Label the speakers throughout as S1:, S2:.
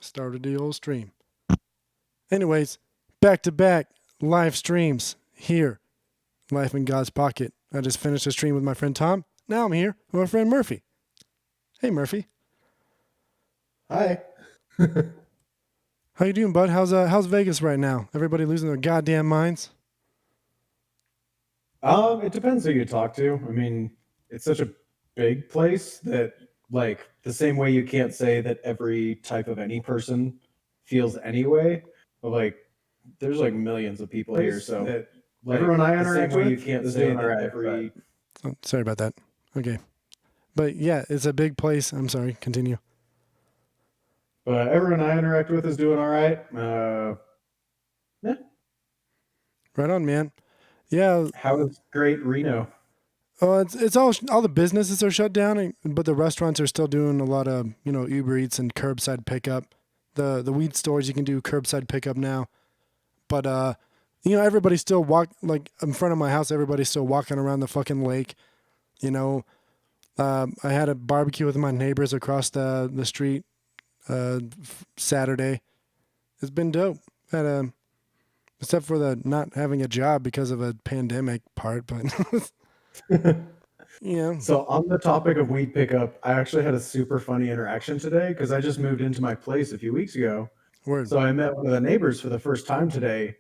S1: Started the old stream. Anyways, back to back live streams here. Life in God's Pocket. I just finished a stream with my friend Tom. Now I'm here with my friend Murphy. Hey, Murphy.
S2: Hi.
S1: How you doing, bud? How's Vegas right now? Everybody losing their goddamn minds?
S2: It depends who you talk to. I mean, it's such a big place that, like, the same way you can't say that every type of any person feels anyway, but like, there's like millions of people here, so that, like, everyone I interact with you can't say doing that right, every.
S1: Oh, sorry about that. Okay, but yeah, it's a big place. I'm sorry. Continue.
S2: But everyone I interact with is doing all right. Yeah.
S1: Right on, man. Yeah.
S2: How is Great Reno?
S1: It's all the businesses are shut down, but the restaurants are still doing a lot of Uber Eats and curbside pickup. The weed stores you can do curbside pickup now, but everybody's still like in front of my house. Everybody's still walking around the fucking lake. I had a barbecue with my neighbors across the street Saturday. It's been dope. Except for the not having a job because of a pandemic part, but yeah.
S2: So on the topic of weed pickup, I actually had a super funny interaction today because I just moved into my place a few weeks ago.
S1: Word.
S2: So I met one of the neighbors for the first time today,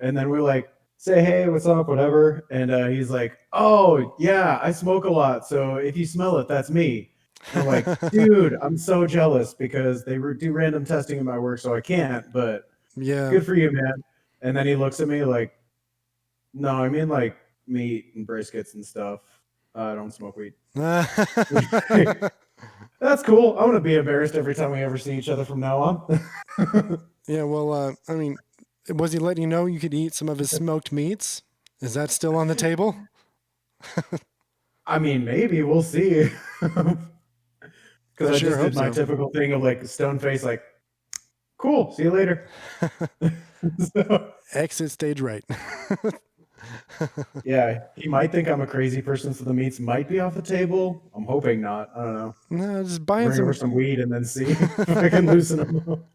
S2: and then we're like, say hey, what's up, whatever. And he's like, oh yeah, I smoke a lot, so if you smell it, that's me. And I'm like, dude, I'm so jealous because they do random testing in my work, so I can't. But
S1: Yeah.
S2: good for you, man. And then he looks at me like, no, I mean like meat and briskets and stuff. I don't smoke weed. That's cool. I'm gonna be embarrassed every time we ever see each other from now on.
S1: Yeah, well, I mean, was he letting you know you could eat some of his smoked meats? Is that still on the table?
S2: I mean, maybe we'll see. Because I
S1: sure
S2: just
S1: hope
S2: did my
S1: so.
S2: typical thing of like stone face, like, cool, see you later. So,
S1: Exit stage right.
S2: yeah, he might think I'm a crazy person, so the meats might be off the table. I'm hoping not. I don't know.
S1: No, just buying
S2: Bring over some weed and then see if I can loosen them up.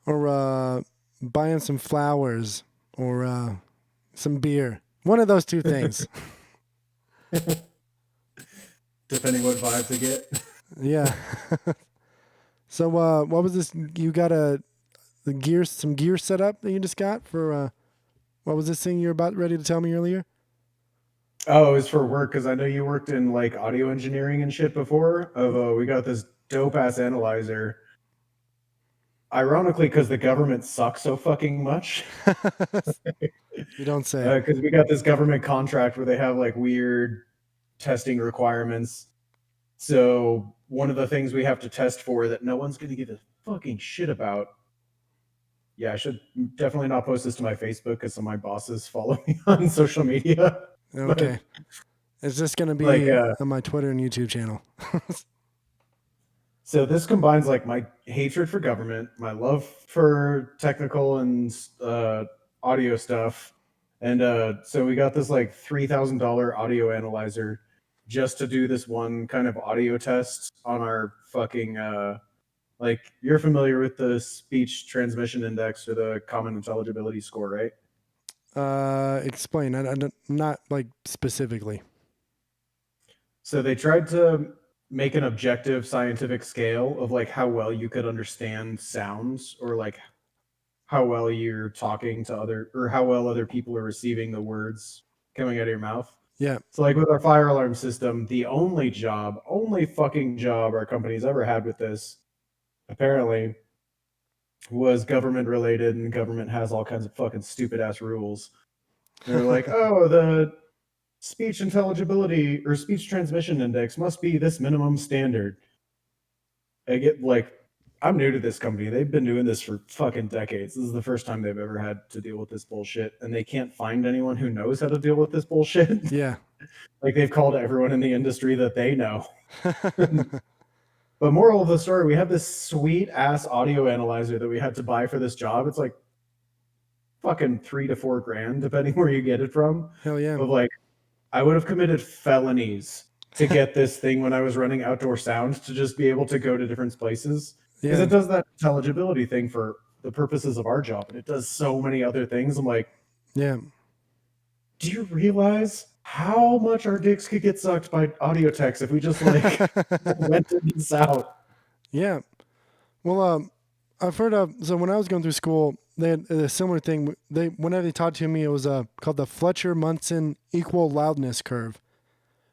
S1: Or buying some flowers or some beer. One of those two things.
S2: Depending what vibes they get.
S1: Yeah. So what was this? You got some gear set up that you just got for what was this thing you were about ready to tell me earlier?
S2: Oh, it's for work because I know you worked in like audio engineering and shit before. We got this dope ass analyzer. Ironically, because the government sucks so fucking much.
S1: You don't say.
S2: Because we got this government contract where they have like weird testing requirements. So one of the things we have to test for that no one's going to give a fucking shit about. Yeah, I should definitely not post this to my Facebook because some of my bosses follow me on social media.
S1: Okay. It's just going to be
S2: like
S1: on my Twitter and YouTube channel.
S2: So this combines like my hatred for government, my love for technical and audio stuff, and so we got this like $3,000 audio analyzer just to do this one kind of audio test on our fucking like you're familiar with the speech transmission index or the common intelligibility score, right?
S1: Explain. Not like specifically.
S2: So they tried to make an objective scientific scale of like how well you could understand sounds or like how well you're talking to or how well other people are receiving the words coming out of your mouth.
S1: Yeah.
S2: So like with our fire alarm system, the only fucking job our company's ever had with this, apparently, was government related, and government has all kinds of fucking stupid ass rules. They're like, oh, the speech intelligibility or speech transmission index must be this minimum standard. I get like, I'm new to this company. They've been doing this for fucking decades. This is the first time they've ever had to deal with this bullshit, and they can't find anyone who knows how to deal with this bullshit.
S1: Yeah.
S2: Like they've called everyone in the industry that they know. But moral of the story, we have this sweet ass audio analyzer that we had to buy for this job. It's like fucking $3,000 to $4,000, depending where you get it from.
S1: Hell yeah.
S2: But like, I would have committed felonies to get this thing when I was running outdoor sound to just be able to go to different places. Because it does that intelligibility thing for the purposes of our job, and it does so many other things. I'm like,
S1: Yeah.
S2: do you realize how much our dicks could get sucked by audio text if we just like rented this out?
S1: Yeah. Well, I've heard of, so when I was going through school, they had a similar thing. Whenever they taught to me, it was called the Fletcher-Munson equal loudness curve.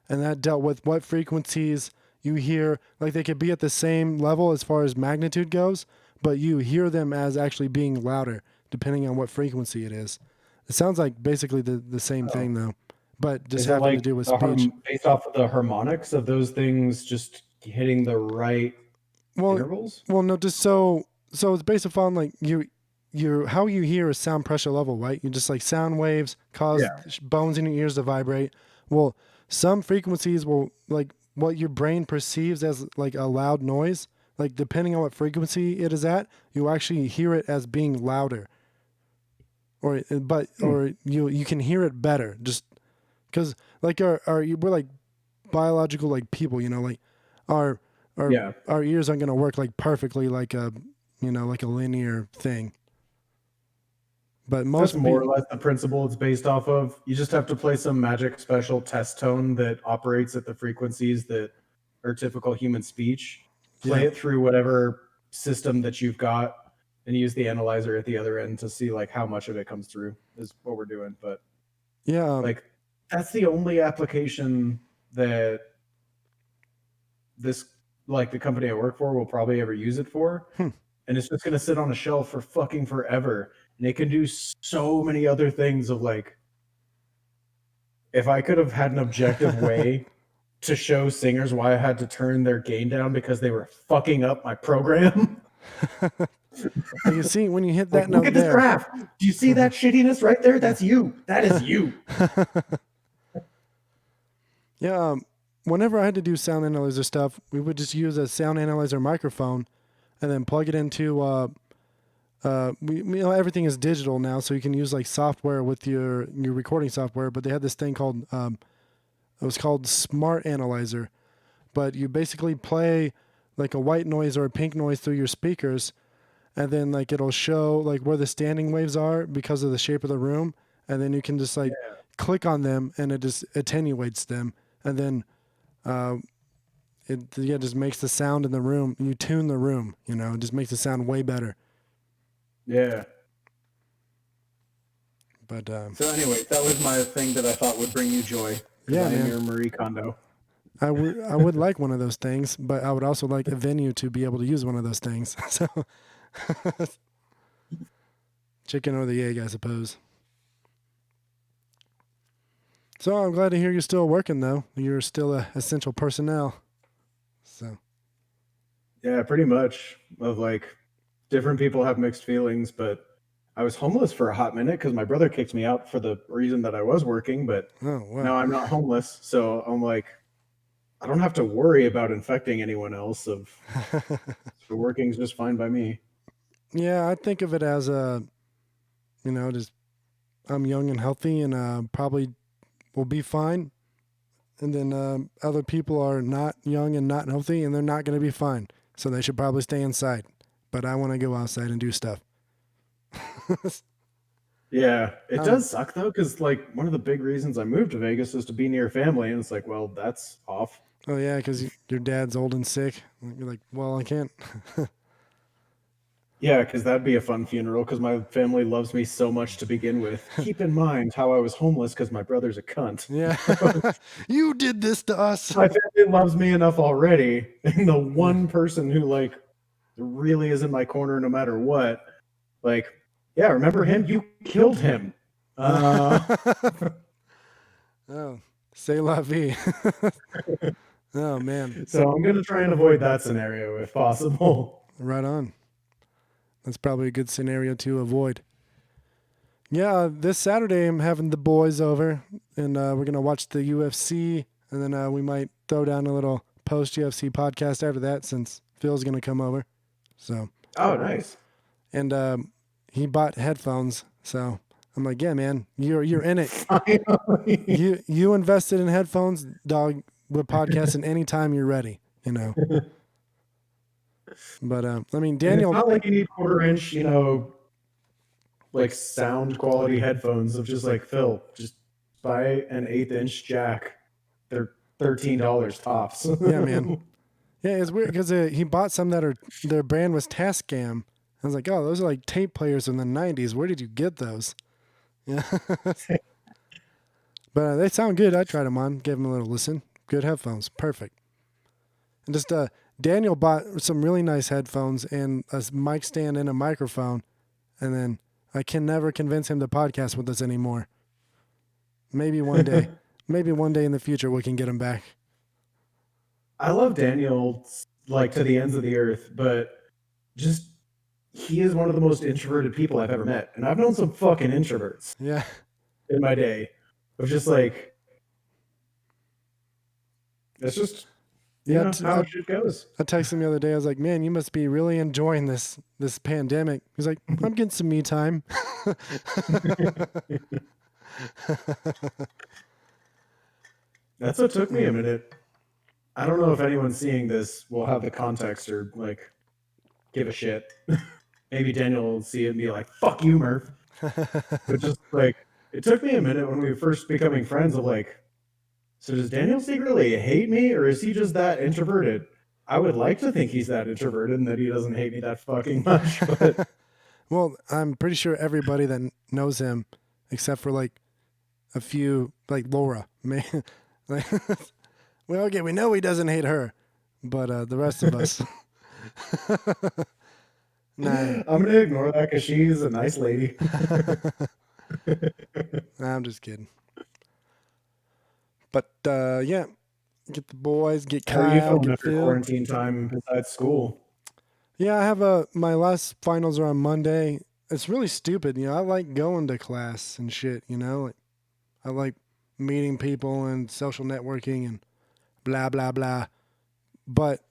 S1: And that dealt with what frequencies you hear. Like they could be at the same level as far as magnitude goes, but you hear them as actually being louder, depending on what frequency it is. It sounds like basically the same thing, though, but just
S2: Is it
S1: having to
S2: like
S1: do with speech.
S2: based off of the harmonics of those things just hitting the right
S1: Well,
S2: intervals?
S1: well, no, just so it's based upon like how you hear is sound pressure level, right? You just like sound waves cause bones in your ears to vibrate. Well, some frequencies will like what your brain perceives as like a loud noise. Like depending on what frequency it is at, you actually hear it as being louder, or you can hear it better just because like we're like biological like people, like our our ears aren't going to work like perfectly like a like a linear thing. But
S2: That's more or less the principle it's based off of. You just have to play some magic special test tone that operates at the frequencies that are typical human speech. Play it through whatever system that you've got and use the analyzer at the other end to see like how much of it comes through is what we're doing. But like that's the only application that this like the company I work for will probably ever use it for. And it's just going to sit on a shelf for fucking forever. And it can do so many other things of like, if I could have had an objective way to show singers why I had to turn their gain down because they were fucking up my program.
S1: You see, when you hit that note
S2: look at this graph. Do you see that shittiness right there? That's you. That is you.
S1: Yeah. Whenever I had to do sound analyzer stuff, we would just use a sound analyzer microphone and then plug it into everything is digital now, so you can use like software with your recording software. But they had this thing called it was called Smart Analyzer. But you basically play like a white noise or a pink noise through your speakers, and then like it'll show like where the standing waves are because of the shape of the room, and then you can just like click on them and it just attenuates them, and then it just makes the sound in the room. You tune the room, it just makes the sound way better.
S2: Yeah.
S1: But
S2: so anyway, that was my thing that I thought would bring you joy. Yeah, I am your Marie Kondo.
S1: I would like one of those things, but I would also like a venue to be able to use one of those things. So chicken or the egg, I suppose. So I'm glad to hear you're still working, though. You're still a essential personnel. So.
S2: Yeah, pretty much. Of like, different people have mixed feelings, but I was homeless for a hot minute because my brother kicked me out for the reason that I was working. But now I'm not homeless, so I'm like, I don't have to worry about infecting anyone else. So working's just fine by me.
S1: Yeah, I think of it as just I'm young and healthy and probably will be fine. And then other people are not young and not healthy, and they're not going to be fine. So they should probably stay inside. But I want to go outside and do stuff.
S2: Yeah, it does suck though, because like one of the big reasons I moved to Vegas is to be near family, and it's like, well, that's off.
S1: Oh yeah, because your dad's old and sick. You're like, well, I can't.
S2: Yeah, because that'd be a fun funeral, because my family loves me so much to begin with. Keep in mind how I was homeless because my brother's a cunt.
S1: Yeah. You did this to us.
S2: My family loves me enough already, and the one person who like really is in my corner no matter what, like, yeah, remember him? You killed him.
S1: Oh, c'est la vie. Oh man.
S2: So I'm gonna try and avoid that scenario if possible.
S1: Right on. That's probably a good scenario to avoid. Yeah, this Saturday I'm having the boys over, and we're gonna watch the UFC, and then we might throw down a little post UFC podcast after that, since Phil's gonna come over. So.
S2: Oh, nice.
S1: And he bought headphones, so I'm like, yeah, man, you're in it. you invested in headphones, dog. We're podcasting anytime you're ready. But I mean,
S2: And it's
S1: Daniel.
S2: not like you need quarter-inch, like sound quality headphones of just like Phil. Just buy an 1/8 inch jack. They're $13 tops.
S1: Yeah, man. Yeah, it's weird because he bought some that are their brand was Tascam. I was like, oh, those are like tape players in the '90s. Where did you get those? Yeah, but they sound good. I tried them on, gave them a little listen. Good headphones, perfect. And just Daniel bought some really nice headphones and a mic stand and a microphone, and then I can never convince him to podcast with us anymore. Maybe one day, maybe one day in the future we can get him back.
S2: I love Daniel like to the ends of the earth, but just he is one of the most introverted people I've ever met. And I've known some fucking introverts
S1: Yeah,
S2: in my day. Of just like that's just
S1: yeah.
S2: how shit goes.
S1: I texted him the other day. I was like, "Man, you must be really enjoying this pandemic." He's like, "I'm getting some me time."
S2: That's what took me a minute. I don't know if anyone seeing this will have the context or like give a shit. Maybe Daniel will see it and be like, "Fuck you, Murph." But just like it took me a minute when we were first becoming friends of like, so does Daniel secretly hate me or is he just that introverted? I would like to think he's that introverted and that he doesn't hate me that fucking much. But
S1: Well, I'm pretty sure everybody that knows him, except for like a few, like Laura, man, like, well, okay, we know he doesn't hate her, but the rest of us, nah,
S2: I'm gonna ignore that because she's a nice lady.
S1: nah, I'm just kidding. But yeah, get the boys, get
S2: How are you
S1: Kyle,
S2: feeling
S1: get
S2: after
S1: Phil.
S2: quarantine time besides school?
S1: Yeah, I have my last finals are on Monday. It's really stupid, I like going to class and shit, like I like meeting people and social networking and blah blah blah. But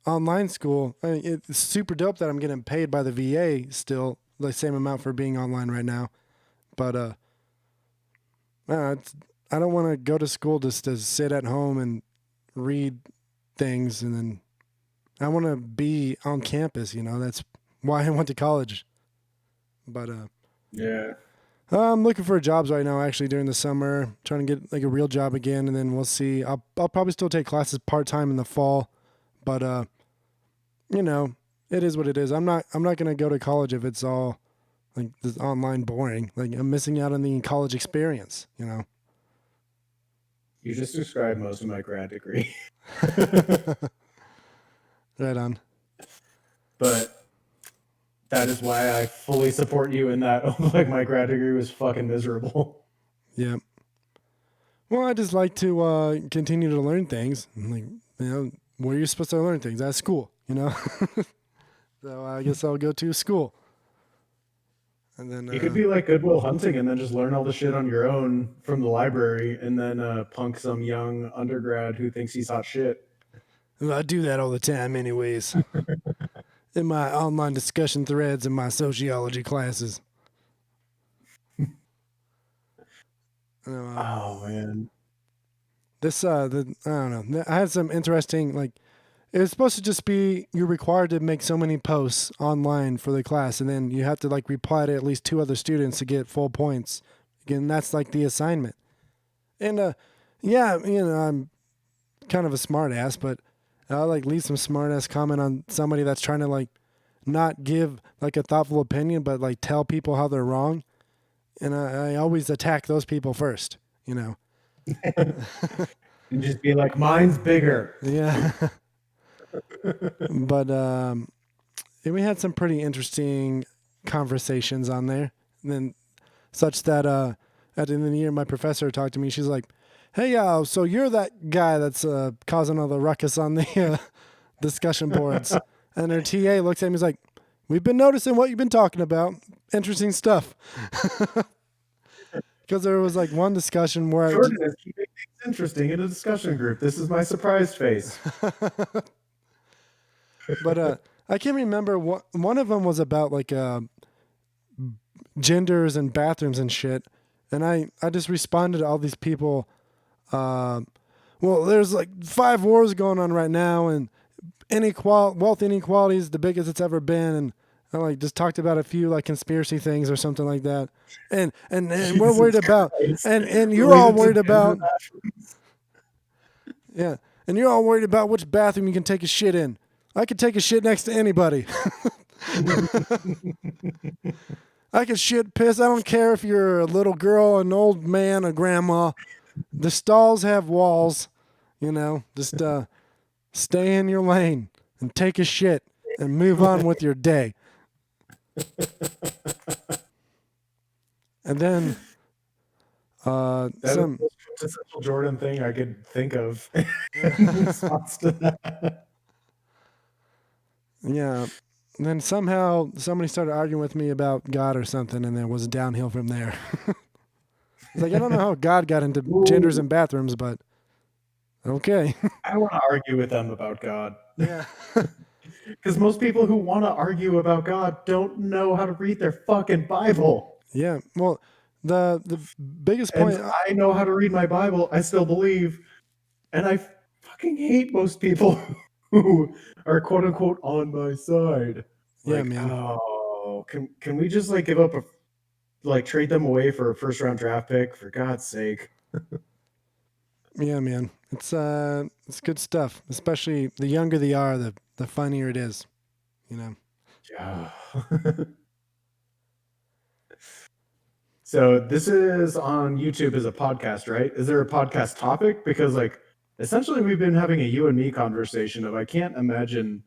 S1: online school, I mean, it's super dope that I'm getting paid by the VA still the same amount for being online right now. But it's, I don't want to go to school just to sit at home and read things, and then I want to be on campus. That's why I went to college. But
S2: Yeah.
S1: I'm looking for jobs right now. Actually, during the summer, trying to get like a real job again, and then we'll see. I'll probably still take classes part time in the fall, but it is what it is. I'm not gonna go to college if it's all like this online boring. Like I'm missing out on the college experience.
S2: You just described most of my grad degree.
S1: Right on.
S2: But that is why I fully support you in that. Like my grad degree was fucking miserable.
S1: Yeah. Well, I just like to continue to learn things. Like where you're supposed to learn things at school. So I guess I'll go to school. And then
S2: You could be like Goodwill Hunting and then just learn all the shit on your own from the library and then punk some young undergrad who thinks he's hot shit.
S1: I do that all the time, anyways. In my online discussion threads in my sociology classes.
S2: Oh man.
S1: I don't know. I had some interesting it was supposed to just be you're required to make so many posts online for the class, and then you have to reply to at least 2 other students to get full points. Again, that's like the assignment. And yeah, I'm kind of a smart ass, but I'll leave some smart ass comment on somebody that's trying to not give a thoughtful opinion, but tell people how they're wrong. And I always attack those people first.
S2: And just be like, mine's bigger.
S1: Yeah. But we had some pretty interesting conversations on there. And then such that at the end of the year, my professor talked to me. She's like, "Hey, so you're that guy that's causing all the ruckus on the discussion boards." And her TA looks at me and is like, "We've been noticing what you've been talking about. Interesting stuff." Because there was one discussion where
S2: Jordan is keeping things interesting in a discussion group. This is my surprise face.
S1: But I can't remember what one of them was about genders and bathrooms and shit. And I just responded to all these people. Well, there's 5 wars going on right now, and wealth inequality is the biggest it's ever been, and I like just talked about a few like conspiracy things or something like that, and we're worried
S2: Jesus
S1: about,
S2: Christ.
S1: and you're all
S2: Related to
S1: worried
S2: gender
S1: about, yeah, and you're all worried about which bathroom you can take a shit in. I could take a shit next to anybody. I could shit, piss. I don't care if you're a little girl, an old man, a grandma. The stalls have walls. Just stay in your lane and take a shit and move on with your day. And then
S2: That is
S1: some
S2: the most quintessential Jordan thing I could think of in response to that.
S1: yeah. And then somehow somebody started arguing with me about God or something, and it was downhill from there. It's like I don't know how God got into genders
S2: Ooh,
S1: and bathrooms, but okay.
S2: I want to argue with them about God.
S1: Yeah.
S2: Because most people who want to argue about God don't know how to read their fucking Bible.
S1: Yeah. Well, the biggest
S2: And
S1: point.
S2: I know how to read my Bible. I still believe. And I fucking hate most people who are quote unquote on my side.
S1: Yeah,
S2: Like,
S1: man.
S2: oh, can we just like give up a like trade them away for a first round draft pick for God's sake?
S1: Yeah, man. It's good stuff. Especially the younger they are, the funnier it is. You know.
S2: Yeah. So this is on YouTube as a podcast, right? Is there a podcast topic? Because like essentially we've been having a you and me conversation of I can't imagine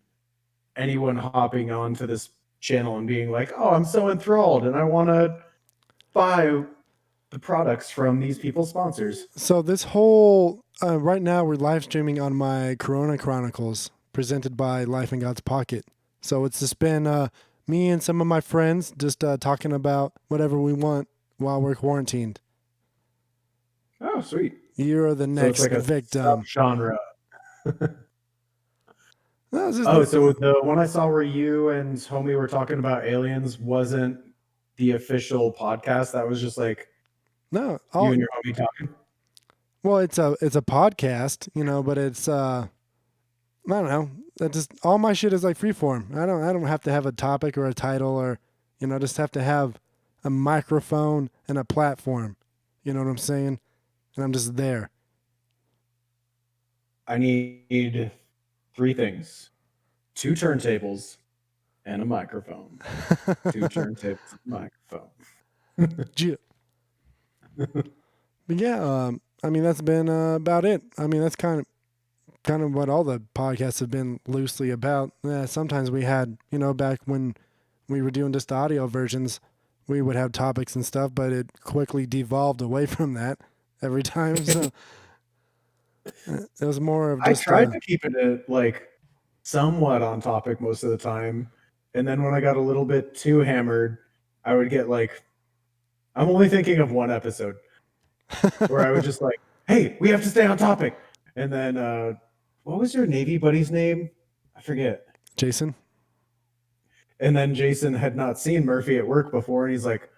S2: anyone hopping onto this channel and being like, "Oh, I'm so enthralled and I want to buy the products from these people's sponsors."
S1: So this whole right now we're live streaming on my Corona Chronicles presented by Life in God's Pocket. So it's just been me and some of my friends just talking about whatever we want while we're quarantined.
S2: Oh, sweet.
S1: You're the
S2: So it's
S1: next
S2: like a
S1: victim.
S2: subgenre.
S1: No, it's just
S2: Oh, so the one I saw where you and homie were talking about aliens wasn't the official podcast. That was just like
S1: no.
S2: you
S1: All
S2: and your homie talking.
S1: well, it's a podcast, but it's I don't know. That just all my shit is like freeform. I don't have to have a topic or a title or just have to have a microphone and a platform. You know what I'm saying? And I'm just there.
S2: I need three things: two turntables and a microphone. Two turntables and a microphone.
S1: Yeah. But yeah, I mean that's been about it. I mean that's kind of what all the podcasts have been loosely about. Sometimes we had, back when we were doing just audio versions, we would have topics and stuff, but it quickly devolved away from that every time. So it was more of
S2: I
S1: just
S2: tried to keep it like somewhat on topic most of the time, and then when I got a little bit too hammered, I would get like, I'm only thinking of one episode where I would just like, "Hey, we have to stay on topic," and then what was your Navy buddy's name? I forget.
S1: Jason.
S2: And then Jason had not seen Murphy at work before, and he's like,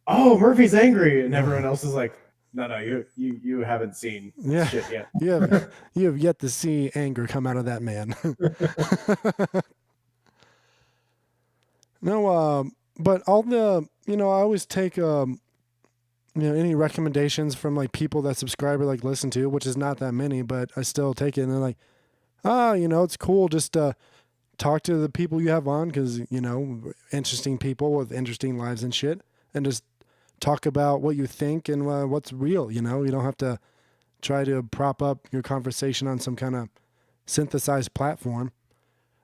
S2: "Oh, Murphy's angry," and everyone else is like, "No, no, you haven't seen
S1: Yeah,
S2: shit yet."
S1: you have you have yet to see anger come out of that man. No, but all the I always take any recommendations from like people that subscribe or like listen to, which is not that many, but I still take it and they're like, it's cool just talk to the people you have on because interesting people with interesting lives and shit, and just talk about what you think and what's real. You don't have to try to prop up your conversation on some kind of synthesized platform.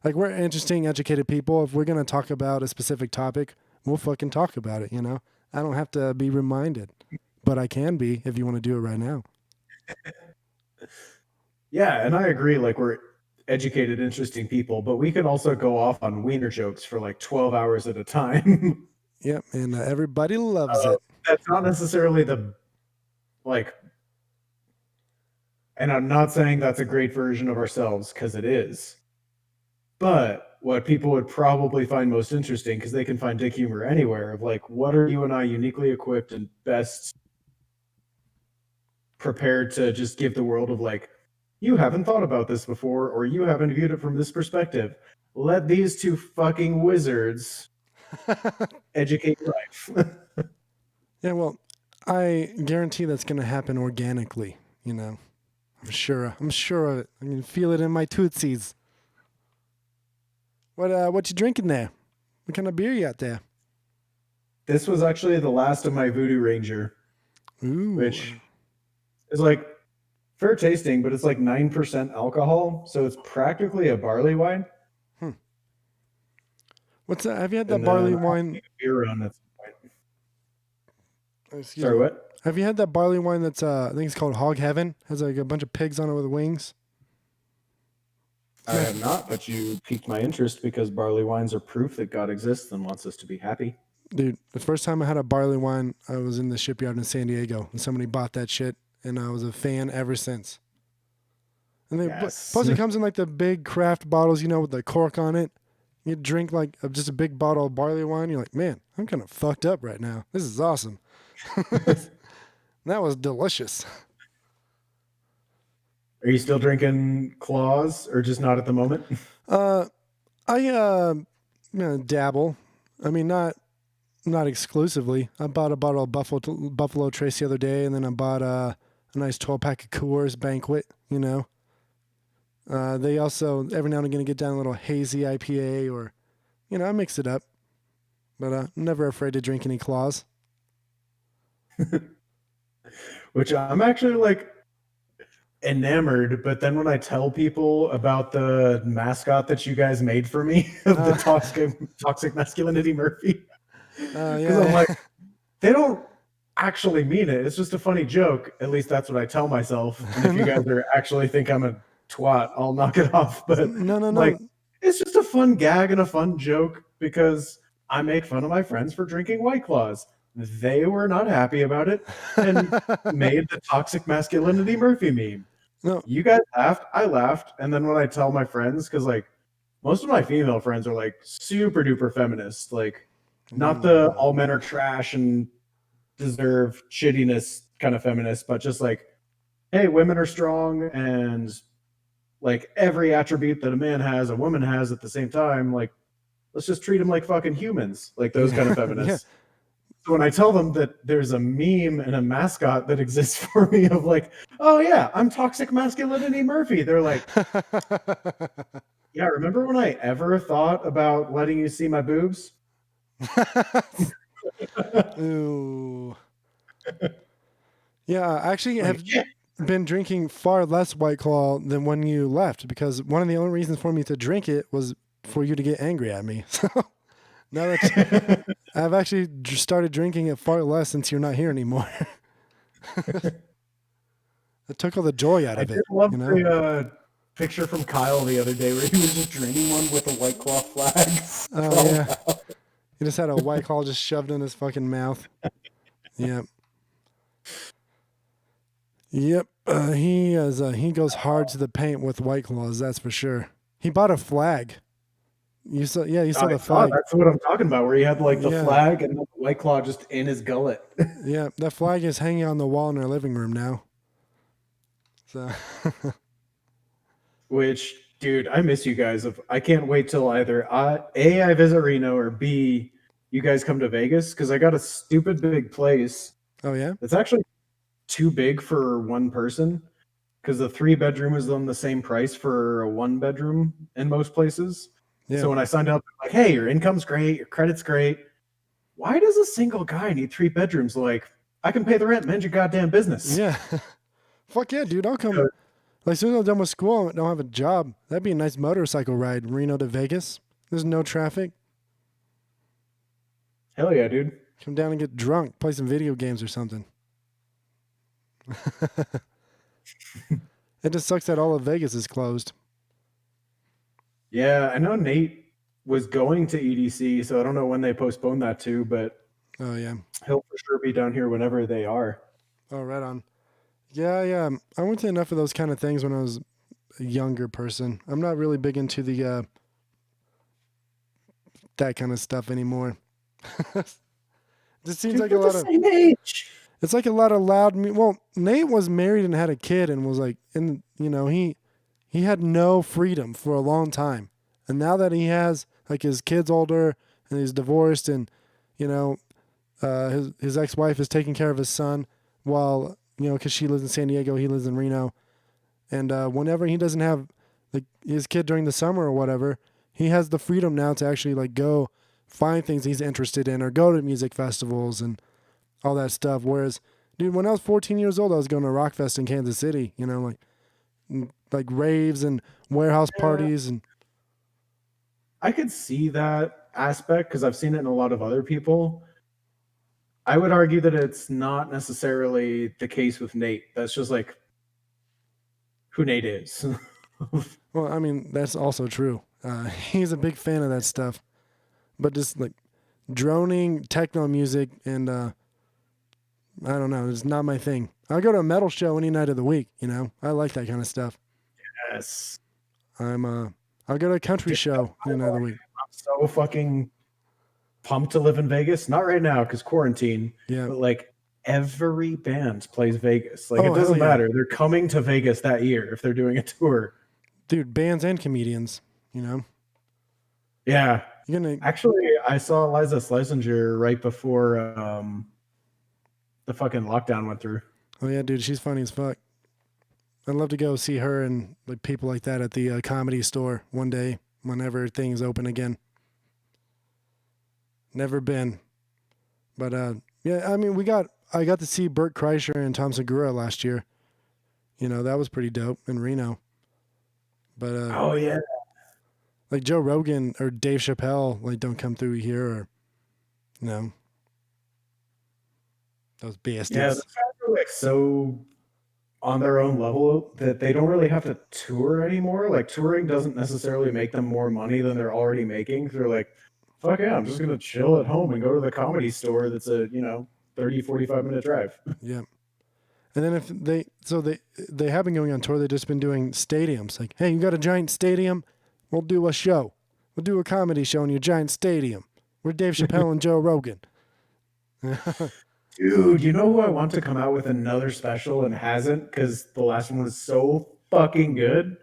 S1: Like we're interesting, educated people. If we're gonna talk about a specific topic, we'll fucking talk about it. I don't have to be reminded, but I can be if you want to do it right now.
S2: Yeah, and I agree. Like we're educated, interesting people, but we could also go off on wiener jokes for like 12 hours at a time.
S1: Yep, and everybody loves it.
S2: That's not necessarily the like, and I'm not saying that's a great version of ourselves because it is. But what people would probably find most interesting, because they can find dick humor anywhere, of like, what are you and I uniquely equipped and best prepared to just give the world of like, you haven't thought about this before, or you haven't viewed it from this perspective. Let these two fucking wizards educate your life.
S1: Yeah, well, I guarantee that's going to happen organically, you know. I'm sure of it. I can feel it in my tootsies. What you drinking there? What kind of beer you got there?
S2: This was actually the last of my Voodoo Ranger,
S1: Ooh.
S2: which is like fair tasting, but it's like 9% alcohol, so it's practically a barley wine.
S1: Hmm. What's that? Have you had that
S2: And
S1: barley
S2: then I'll
S1: wine?
S2: make a beer run at some point.
S1: Excuse
S2: Sorry,
S1: me.
S2: what?
S1: Have you had that barley wine that's I think it's called Hog Heaven? Has like a bunch of pigs on it with wings.
S2: I have not, but you piqued my interest because barley wines are proof that God exists and wants us to be happy.
S1: Dude, the first time I had a barley wine, I was in the shipyard in San Diego, and somebody bought that shit, and I was a fan ever since. And then,
S2: Yes.
S1: plus, it comes in like the big craft bottles, you know, with the cork on it. You drink like just a big bottle of barley wine. You're like, man, I'm kind of fucked up right now. This is awesome. That was delicious.
S2: Are you still drinking Claws or just not at the moment?
S1: Uh, I dabble. I mean, not exclusively. I bought a bottle of Buffalo Trace the other day, and then I bought a nice 12-pack of Coors Banquet. You know, they also every now and again get down a little hazy IPA, or you know, I mix it up. But I'm never afraid to drink any Claws.
S2: Which I'm actually like enamored, but then when I tell people about the mascot that you guys made for me of the toxic masculinity Murphy, because I'm
S1: Yeah.
S2: like, they don't actually mean it. It's just a funny joke. At least that's what I tell myself. And if you guys are actually think I'm a twat, I'll knock it off. But
S1: No, no,
S2: like,
S1: no.
S2: it's just a fun gag and a fun joke because I make fun of my friends for drinking White Claws. They were not happy about it and made the toxic masculinity Murphy meme.
S1: No.
S2: You guys laughed, I laughed, and then when I tell my friends, because like most of my female friends are like super duper feminist, like not the all men are trash and deserve shittiness kind of feminist, but just like, hey, women are strong and like every attribute that a man has, a woman has at the same time. Like, let's just treat them like fucking humans, like those kind of
S1: Yeah.
S2: feminists. So when I tell them that there's a meme and a mascot that exists for me of like, oh yeah, I'm toxic masculinity Murphy, they're like, yeah, remember when I ever thought about letting you see my boobs?
S1: Ooh. Yeah, I actually
S2: Like,
S1: have
S2: yeah.
S1: been drinking far less White Claw than when you left because one of the only reasons for me to drink it was for you to get angry at me. So now that I've actually started drinking it far less since you're not here anymore. It took all the joy out
S2: I
S1: of
S2: did
S1: it,
S2: love
S1: you know?
S2: the picture from Kyle the other day where he was just drinking one with a White Claw flag
S1: Oh, yeah.
S2: sprawled out.
S1: He just had a White Claw just shoved in his fucking mouth. Yep. Yep. He goes hard to the paint with White Claws, that's for sure. He bought a flag. You saw
S2: I
S1: the
S2: saw
S1: flag.
S2: that's what I'm talking about, where he had like the
S1: Yeah.
S2: flag and the White Claw just in his gullet.
S1: Yeah, that flag is hanging on the wall in our living room now. So
S2: Which, dude, I miss you guys. I can't wait till either I visit Reno or B, you guys come to Vegas because I got a stupid big place.
S1: Oh yeah?
S2: It's actually too big for one person because the 3 bedroom is on the same price for a 1 bedroom in most places.
S1: Yeah.
S2: So when I signed up, like, hey, your income's great, your credit's great. Why does a single guy need 3 bedrooms? Like, I can pay the rent, mind your goddamn business.
S1: Yeah. Fuck yeah, dude. I'll come. Like, as soon as I'm done with school and don't have a job, that'd be a nice motorcycle ride, Reno to Vegas. There's no traffic.
S2: Hell yeah, dude.
S1: Come down and get drunk, play some video games or something. It just sucks that all of Vegas is closed.
S2: Yeah, I know Nate was going to EDC, so I don't know when they postponed that to, but
S1: Oh yeah.
S2: he'll for sure be down here whenever they are.
S1: Oh, right on. Yeah, yeah. I went to enough of those kind of things when I was a younger person. I'm not really big into the that kind of stuff anymore. Just seems
S2: Dude,
S1: like
S2: we're
S1: a
S2: the
S1: lot of
S2: same age.
S1: It's like a lot of loud. Well, Nate was married and had a kid and was like, and he had no freedom for a long time, and now that he has like his kid's older and he's divorced and you know his ex wife is taking care of his son while because she lives in San Diego, he lives in Reno, and whenever he doesn't have like his kid during the summer or whatever, he has the freedom now to actually like go find things he's interested in or go to music festivals and all that stuff. Whereas, dude, when I was 14 years old, I was going to Rockfest in Kansas City, like raves and warehouse
S2: Yeah,
S1: parties and
S2: I could see that aspect because I've seen it in a lot of other people. I would argue that it's not necessarily the case with Nate. That's just like who Nate is.
S1: well, I mean, that's also true. He's a big fan of that stuff, but just like droning techno music and I don't know, it's not my thing. I go to a metal show any night of the week. I like that kind of stuff.
S2: Yes.
S1: I'm I'll go to a country
S2: Dude,
S1: show any night of the week.
S2: I'm so fucking pumped to live in Vegas. Not right now because quarantine,
S1: Yeah.
S2: but like every band plays Vegas. Like it
S1: Oh hell
S2: doesn't
S1: yeah,
S2: matter. They're coming to Vegas that year if they're doing a tour.
S1: dude! Bands and comedians. You know,
S2: Yeah.
S1: you're gonna.
S2: Actually, I saw Liza Schlesinger right before the fucking lockdown went through.
S1: Oh yeah, dude, she's funny as fuck. I'd love to go see her and like people like that at the comedy store one day whenever things open again. Never been, but yeah, I mean, I got to see Burt Kreischer and Tom Segura last year. That was pretty dope in Reno. But
S2: Oh yeah.
S1: like Joe Rogan or Dave Chappelle, like don't come through here or you know those
S2: Yeah, those
S1: bastards.
S2: guys are like so on their own level that they don't really have to tour anymore. Like touring doesn't necessarily make them more money than they're already making. They're like, fuck yeah, I'm just gonna chill at home and go to the comedy store that's a, 30, 45 minute drive.
S1: Yeah. And then if they have been going on tour, they've just been doing stadiums. Like, hey, you got a giant stadium? We'll do a show. We'll do a comedy show in your giant stadium. We're Dave Chappelle and Joe Rogan.
S2: Dude, you know who I want to come out with another special and hasn't because the last one was so fucking good?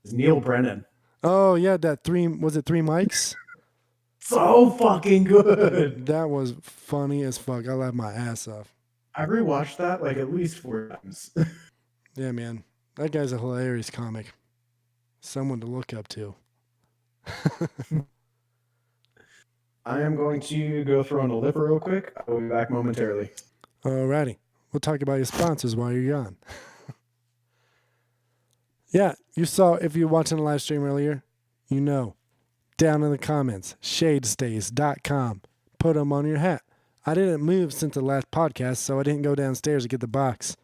S2: Is Neil Brennan.
S1: Oh yeah, that three mics?
S2: So fucking good.
S1: That was funny as fuck. I laughed my ass off.
S2: I rewatched that like at least 4 times.
S1: Yeah, man. That guy's a hilarious comic. Someone to look up to.
S2: I am going to go throw in a lip real quick. I will be back momentarily.
S1: Alrighty. We'll talk about your sponsors while you're gone. Yeah, you saw if you're watching the live stream earlier, you know. Down in the comments, shadestays.com. Put them on your hat. I didn't move since the last podcast, so I didn't go downstairs to get the box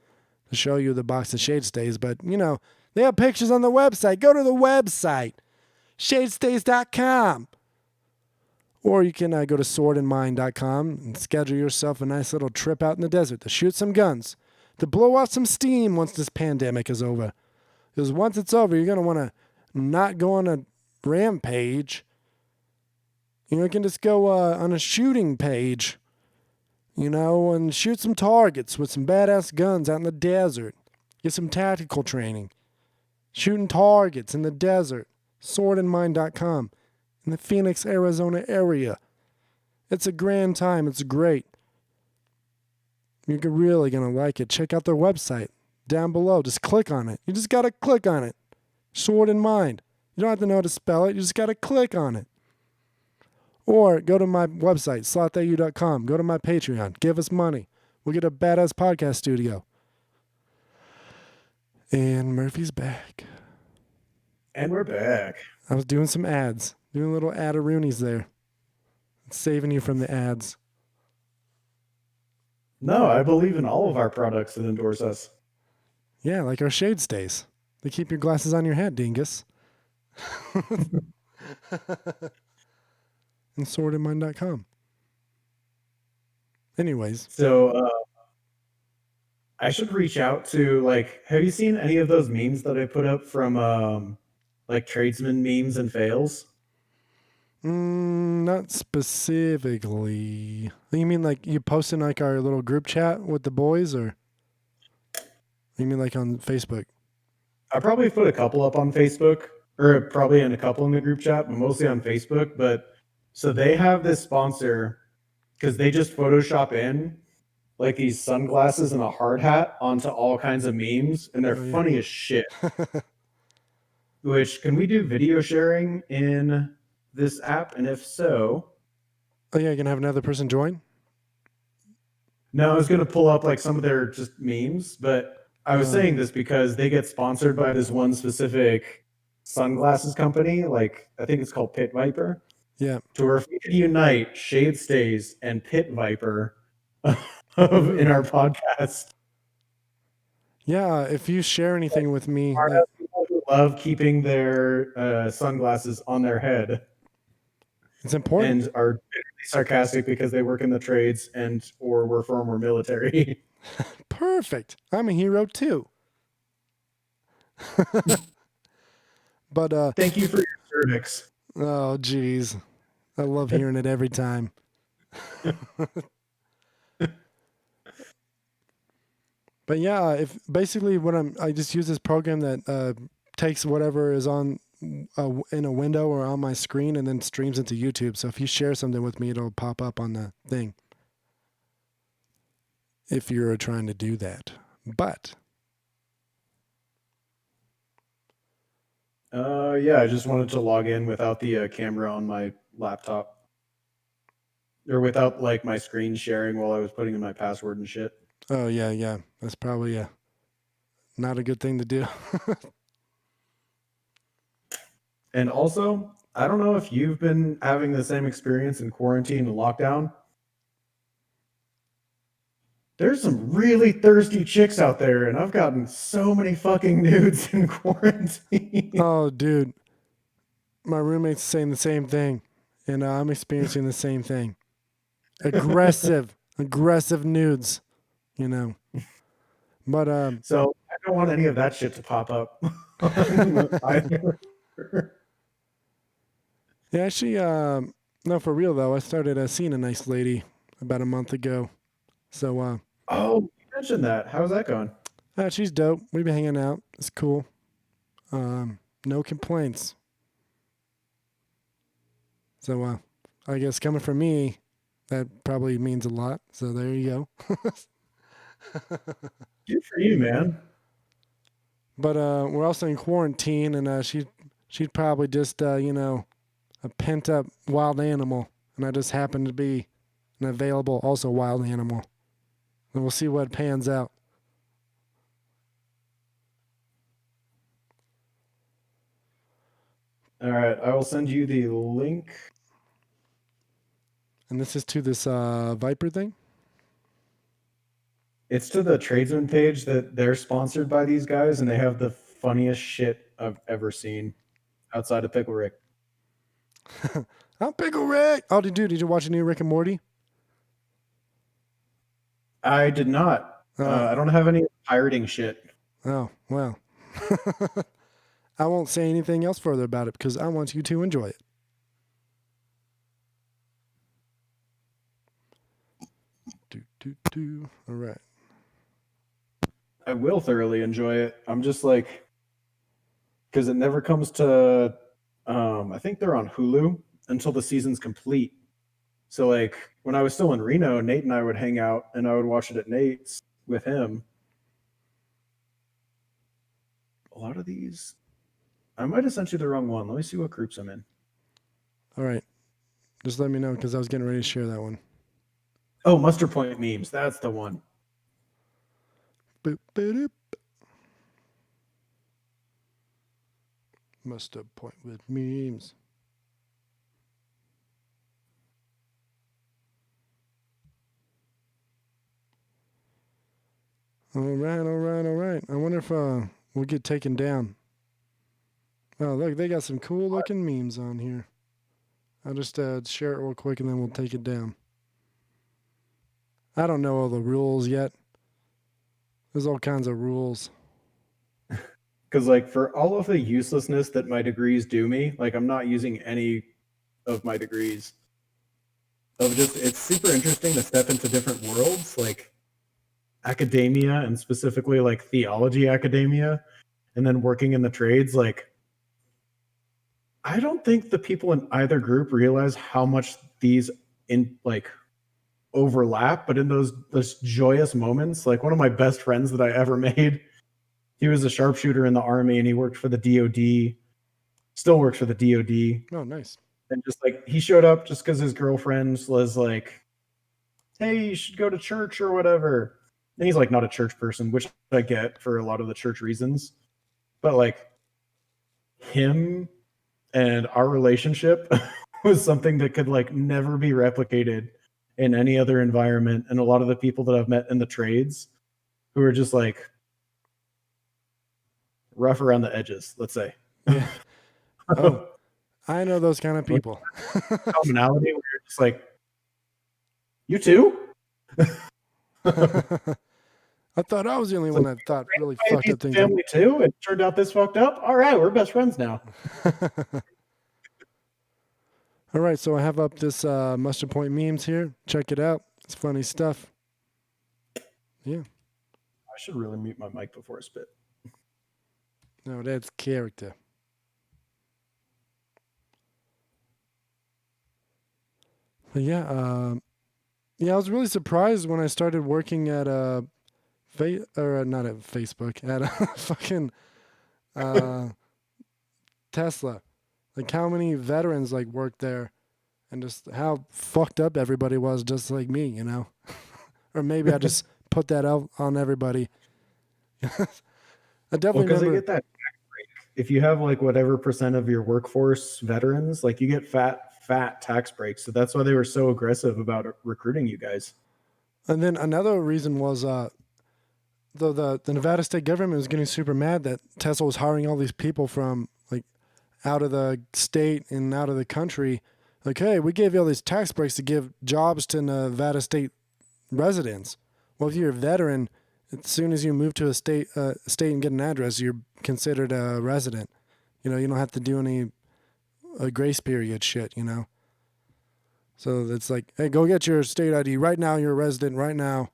S1: to show you the box of shade stays, but they have pictures on the website. Go to the website, shadestays.com. Or you can go to swordandmind.com and schedule yourself a nice little trip out in the desert to shoot some guns, to blow off some steam once this pandemic is over. Because once it's over, you're going to want to not go on a rampage. You can just go on a shooting page, and shoot some targets with some badass guns out in the desert. Get some tactical training. Shooting targets in the desert. Swordandmind.com in the Phoenix, Arizona area. It's a grand time. It's great. You're really going to like it. Check out their website down below. Just click on it. You just got to click on it. Sword in Mind. You don't have to know how to spell it. You just got to click on it. Or go to my website, SlothAu.com. Go to my Patreon. Give us money. We'll get a badass podcast studio. And Murphy's back.
S2: And we're back.
S1: I was doing some ads. Doing little ad-a-roonies there. Saving you from the ads.
S2: No, I believe in all of our products that endorse us.
S1: Yeah, like our shade stays. They keep your glasses on your head, dingus. And swordandmind.com. Anyways.
S2: So I should reach out to have you seen any of those memes that I put up from like tradesman memes and fails?
S1: Not specifically. You mean like you post in like our little group chat with the boys, or you mean like on Facebook?
S2: I probably put a couple up on Facebook, or probably in a couple in the group chat, but mostly on Facebook. But so they have this sponsor because they just Photoshop in like these sunglasses and a hard hat onto all kinds of memes, and they're
S1: Oh yeah.
S2: funny as shit. Which can we do video sharing in this app? And if so,
S1: Oh yeah, you gonna have another person join?
S2: no, I was gonna pull up like some of their just memes, but I was
S1: Uh,
S2: saying this because they get sponsored by this one specific sunglasses company. Like I think it's called Pit Viper.
S1: yeah.
S2: To where if we could unite Shade Stays and Pit Viper in
S1: Ooh.
S2: our podcast,
S1: Yeah, if you share anything with me,
S2: are
S1: like
S2: people who love keeping their sunglasses on their head
S1: it's important.
S2: and are sarcastic because they work in the trades and or were former military.
S1: Perfect. I'm a hero too. But
S2: Thank you for your cervix.
S1: oh geez, I love hearing it every time. But yeah, if basically what I just use this program that takes whatever is on in a window or on my screen and then streams into YouTube. So if you share something with me, it'll pop up on the thing. If you're trying to do that, but
S2: Yeah, I just wanted to log in without the camera on my laptop or without like my screen sharing while I was putting in my password and shit.
S1: oh yeah, yeah, that's probably not a good thing to do.
S2: And also, I don't know if you've been having the same experience in quarantine and lockdown. There's some really thirsty chicks out there, and I've gotten so many fucking nudes in quarantine.
S1: Oh, dude, my roommate's saying the same thing, and I'm experiencing the same thing. Aggressive nudes, you know. But
S2: So I don't want any of that shit to pop up either.
S1: yeah, actually, no, for real though, I started seeing a nice lady about a month ago. So
S2: Oh, you mentioned that. How's that going?
S1: she's dope. We've been hanging out. It's cool. No complaints. So I guess coming from me, that probably means a lot. So there you go.
S2: Good for you, man.
S1: But we're also in quarantine, and she'd probably just a pent up wild animal, and I just happen to be an available also wild animal. And we'll see what pans out.
S2: All right, I will send you the link.
S1: And this is to this Viper thing.
S2: It's to the tradesman page that they're sponsored by these guys, and they have the funniest shit I've ever seen outside of Pickle Rick.
S1: I'm Pickle Rick. Oh, did you watch a new Rick and Morty?
S2: I did not.
S1: Oh,
S2: I don't have any pirating shit.
S1: oh, well. I won't say anything else further about it because I want you to enjoy it. All right.
S2: I will thoroughly enjoy it. I'm just like, because it never comes to, I think they're on Hulu until the season's complete. So, like, when I was still in Reno, Nate and I would hang out and I would watch it at Nate's with him. A lot of these, I might have sent you the wrong one. Let me see what groups I'm in.
S1: All right. Just let me know because I was getting ready to share that one.
S2: Oh, Mustard Point memes. That's the one.
S1: Boop, boop, boop. Mustard Point with memes. All right, all right, all right. I wonder if we'll get taken down. Oh, look, they got some cool looking memes on here. I'll just share it real quick and then we'll take it down. I don't know all the rules yet. There's all kinds of rules.
S2: Because, like, for all of the uselessness that my degrees do me, like, I'm not using any of my degrees. Of just, it's super interesting to step into different worlds, like academia and specifically like theology academia, and then working in the trades. Like, I don't think the people in either group realize how much these in like overlap, but in those joyous moments, like one of my best friends that I ever made, he was a sharpshooter in the army and he worked for the DoD, still works for the DoD.
S1: Oh, nice.
S2: And just like he showed up just because his girlfriend was like, hey, you should go to church or whatever. And he's like not a church person, which I get for a lot of the church reasons. But like him and our relationship was something that could like never be replicated in any other environment. And a lot of the people that I've met in the trades who are just like rough around the edges, let's say.
S1: Yeah. Oh, I know those kind of people.
S2: Commonality where you're just like, you too?
S1: I thought I was the only one that thought really fucked up things.
S2: Family too? It turned out this fucked up? All right, we're best friends now.
S1: All right, so I have up this Mustard Point memes here. Check it out. It's funny stuff. Yeah.
S2: I should really mute my mic before I spit.
S1: No, that's character. But yeah, I was really surprised when I started working at not at Facebook, at fucking Tesla. Like how many veterans like worked there, and just how fucked up everybody was, just like me, you know. Or maybe I just put that out on everybody. I definitely
S2: Because
S1: remember.
S2: they get that tax break. If you have like whatever percent of your workforce veterans, like you get fat tax breaks. So that's why they were so aggressive about recruiting you guys.
S1: And then another reason was the Nevada state government was getting super mad that Tesla was hiring all these people from like out of the state and out of the country. Like, hey, we gave you all these tax breaks to give jobs to Nevada state residents. Well, if you're a veteran, as soon as you move to a state and get an address, you're considered a resident. You know, you don't have to do any grace period shit, you know. So it's like, hey, go get your state ID right now. You're a resident right now.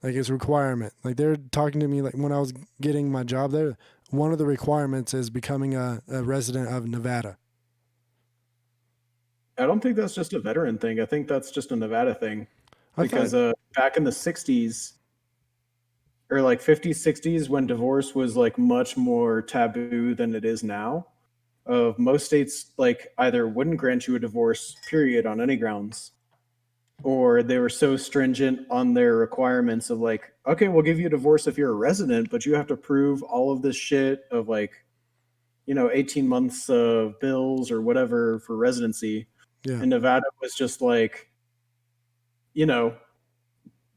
S1: Like it's a requirement. Like they're talking to me like when I was getting my job there. One of the requirements is becoming a resident of Nevada.
S2: I don't think that's just a veteran thing. I think that's just a Nevada thing.
S1: I
S2: Because
S1: thought,
S2: back in the 60s or like 50s, 60s, when divorce was like much more taboo than it is now, of most states like either wouldn't grant you a divorce period on any grounds, or they were so stringent on their requirements of like, okay, we'll give you a divorce if you're a resident, but you have to prove all of this shit of like, 18 months of bills or whatever for residency.
S1: yeah,
S2: And Nevada was just like, you know,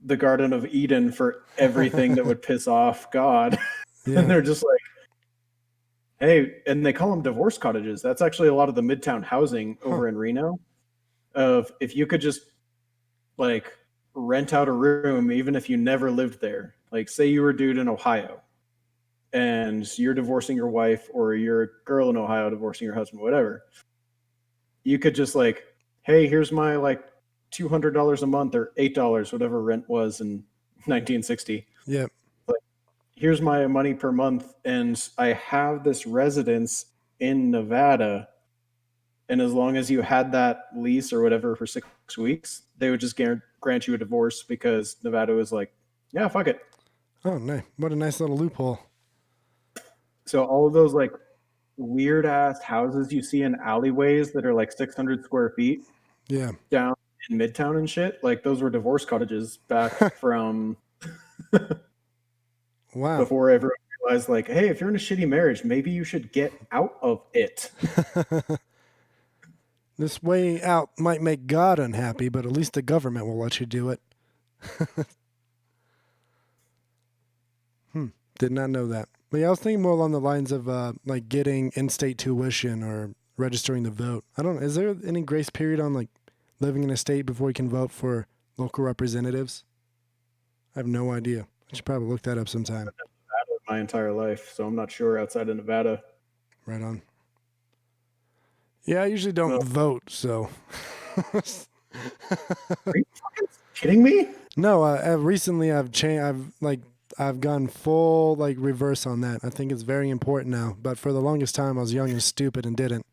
S2: the Garden of Eden for everything that would piss off God. And
S1: yeah,
S2: they're just like, hey, and they call them divorce cottages. That's actually a lot of the midtown housing
S1: huh,
S2: over in Reno. Of if you could just like rent out a room, even if you never lived there. Like, say you were a dude in Ohio and you're divorcing your wife, or you're a girl in Ohio divorcing your husband, whatever. You could just like, hey, here's my like $200 a month or $8, whatever rent was in 1960.
S1: yeah,
S2: Like, here's my money per month, and I have this residence in Nevada. And as long as you had that lease or whatever for 6 weeks, they would just grant you a divorce because Nevada was like, yeah, fuck it.
S1: oh, nice. What a nice little loophole.
S2: So all of those like weird ass houses you see in alleyways that are like 600 square feet
S1: Yeah.
S2: down in Midtown and shit, like those were divorce cottages back from
S1: Wow.
S2: before everyone realized, like, hey, if you're in a shitty marriage, maybe you should get out of it.
S1: This way out might make God unhappy, but at least the government will let you do it. Did not know that. But yeah, I was thinking more along the lines of like getting in-state tuition or registering to vote. I don't know. Is there any grace period on like living in a state before you can vote for local representatives? I have no idea. I should probably look that up sometime.
S2: My entire life, so I'm not sure outside of Nevada.
S1: Right on. Yeah, I usually don't vote, so.
S2: Are you fucking kidding me?
S1: No, recently I've changed. I've gone full like reverse on that. I think it's very important now. But for the longest time, I was young and stupid and didn't.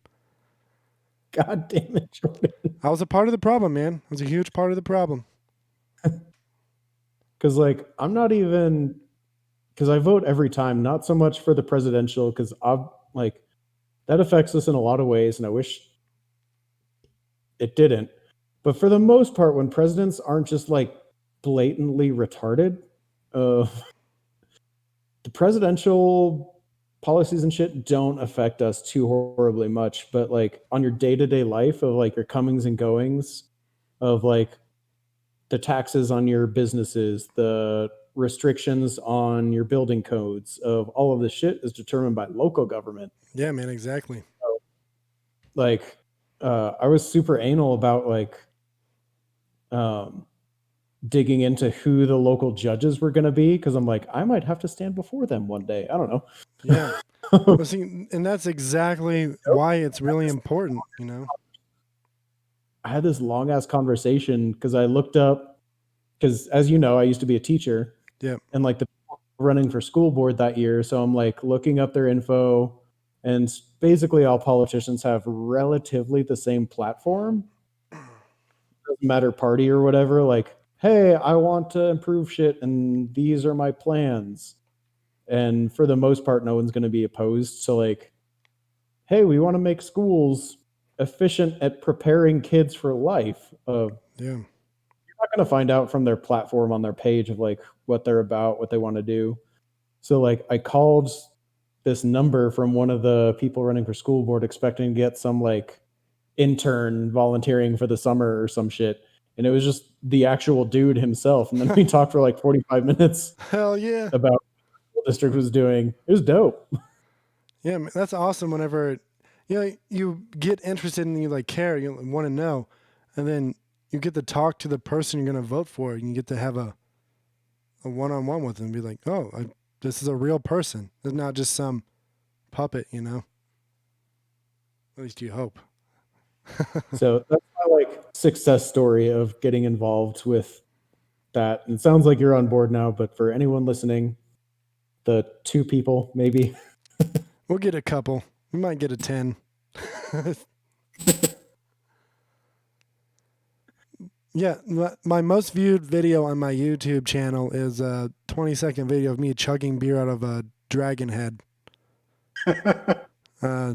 S2: God damn it, Jordan.
S1: I was a part of the problem, man. I was a huge part of the problem.
S2: Because like I'm not even because I vote every time, not so much for the presidential, because I've like that affects us in a lot of ways, and I wish it didn't. But for the most part, when presidents aren't just like blatantly retarded, uh, the presidential policies and shit don't affect us too horribly much. But like on your day to day life of like your comings and goings, of like the taxes on your businesses, the restrictions on your building codes, of all of this shit is determined by local government.
S1: Yeah, man, exactly.
S2: Like, I was super anal about like um, digging into who the local judges were going to be because I'm like, I might have to stand before them one day. I don't know.
S1: Yeah. Well, see, and that's exactly why it's really important, you know?
S2: I had this long ass conversation because I looked up, because as you know, I used to be a teacher
S1: Yeah.
S2: and like the people running for school board that year. So I'm like looking up their info, and basically all politicians have relatively the same platform. Doesn't matter party or whatever. Like, hey, I want to improve shit, and these are my plans. And for the most part, no one's going to be opposed. So like, hey, we want to make schools efficient at preparing kids for life.
S1: Yeah.
S2: Not going to find out from their platform on their page of like what they're about, what they want to do. So like I called this number from one of the people running for school board expecting to get some like intern volunteering for the summer or some shit. And it was just the actual dude himself. And then we talked for like 45 minutes
S1: Hell yeah.
S2: about what the district was doing. It was dope.
S1: Yeah, man, that's awesome whenever you get interested and you like care, you want to know, and then you get to talk to the person you're going to vote for and you get to have a one-on-one with them and be like, "Oh, this is a real person. It's not just some puppet, you know?" At least you hope.
S2: So that's my like success story of getting involved with that. And it sounds like you're on board now, but for anyone listening, the two people maybe.
S1: We'll get a couple. We might get a 10. Yeah, my most viewed video on my YouTube channel is a 20-second video of me chugging beer out of a dragon head. Uh,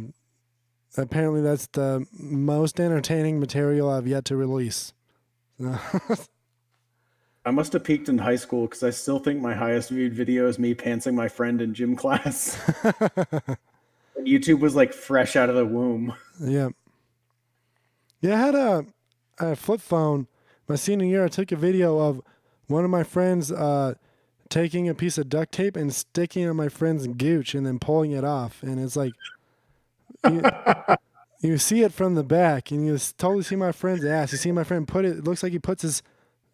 S1: apparently, that's the most entertaining material I've yet to release.
S2: I must have peaked in high school because I still think my highest viewed video is me pantsing my friend in gym class. And YouTube was like fresh out of the womb.
S1: Yeah. Yeah, I had a flip phone. My senior year, I took a video of one of my friends taking a piece of duct tape and sticking it on my friend's gooch and then pulling it off. And it's like, you see it from the back and you totally see my friend's ass. You see my friend it looks like he puts his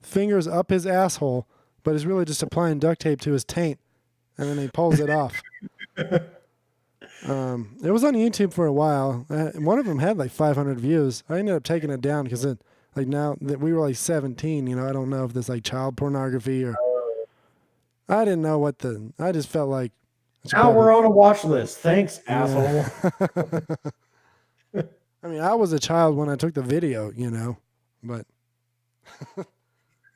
S1: fingers up his asshole, but it's really just applying duct tape to his taint. And then he pulls it off. It was on YouTube for a while. One of them had like 500 views. I ended up taking it down because like now that we were like 17, you know, I don't know if there's like child pornography or I didn't know I just felt like
S2: Now we're on a watch list. Thanks, asshole.
S1: I mean, I was a child when I took the video, you know, but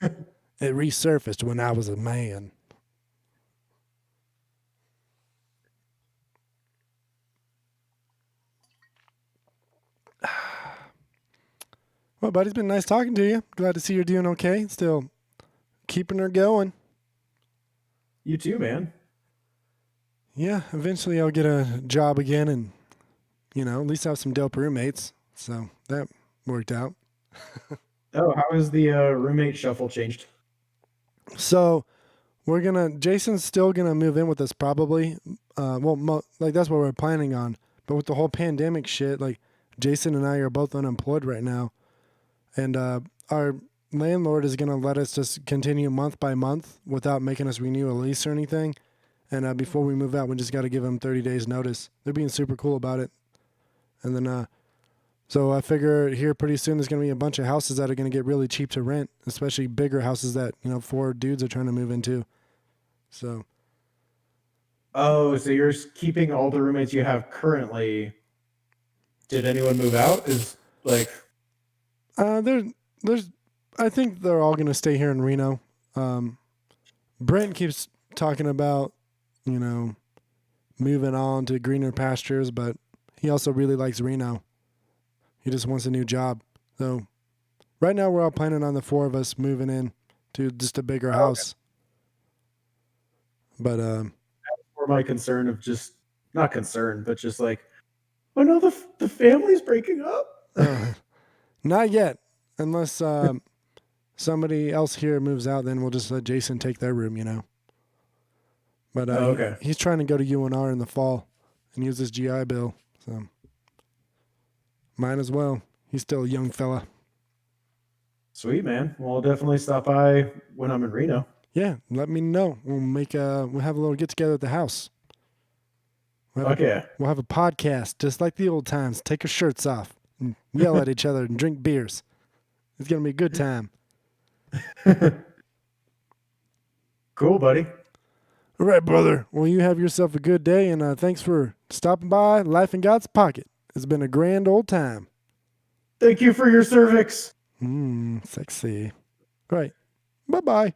S1: it resurfaced when I was a man. Well, buddy, it's been nice talking to you. Glad to see you're doing okay. Still keeping her going.
S2: You too, man.
S1: Yeah, eventually I'll get a job again and, you know, at least have some dope roommates. So that worked out.
S2: Oh, how has the roommate shuffle changed?
S1: So Jason's still going to move in with us probably. Like that's what we're planning on. But with the whole pandemic shit, like Jason and I are both unemployed right now. And our landlord is going to let us just continue month by month without making us renew a lease or anything. And before we move out, we just got to give them 30 days notice. They're being super cool about it. And then So I figure here pretty soon there's going to be a bunch of houses that are going to get really cheap to rent, especially bigger houses that, 4 dudes are trying to move into. So,
S2: Oh, so you're keeping all the roommates you have currently. Did anyone move out? Is like,
S1: there, there's, I think they're all going to stay here in Reno. Um, Brent keeps talking about, you know, moving on to greener pastures, but he also really likes Reno. He just wants a new job. So right now we're all planning on the 4 of us moving in to just a bigger
S2: oh, okay.
S1: house. But
S2: For my concern of just not concern, but just like, oh no, the family's breaking up.
S1: uh, not yet, unless somebody else here moves out, then we'll just let Jason take their room. But
S2: Oh, okay.
S1: he's trying to go to UNR in the fall and use his GI Bill, so might as well. He's still a young fella.
S2: Sweet, man. Well, I'll definitely stop by when I'm in Reno.
S1: Yeah, let me know. We'll have a little get together at the house.
S2: Okay.
S1: We'll have a podcast just like the old times. Take our shirts off and yell at each other and drink beers. It's gonna be a good time.
S2: Cool, buddy.
S1: All right, brother. Well, you have yourself a good day, and thanks for stopping by Life in God's Pocket. It's been a grand old time.
S2: Thank you for your cervix.
S1: Sexy. All right. Bye bye.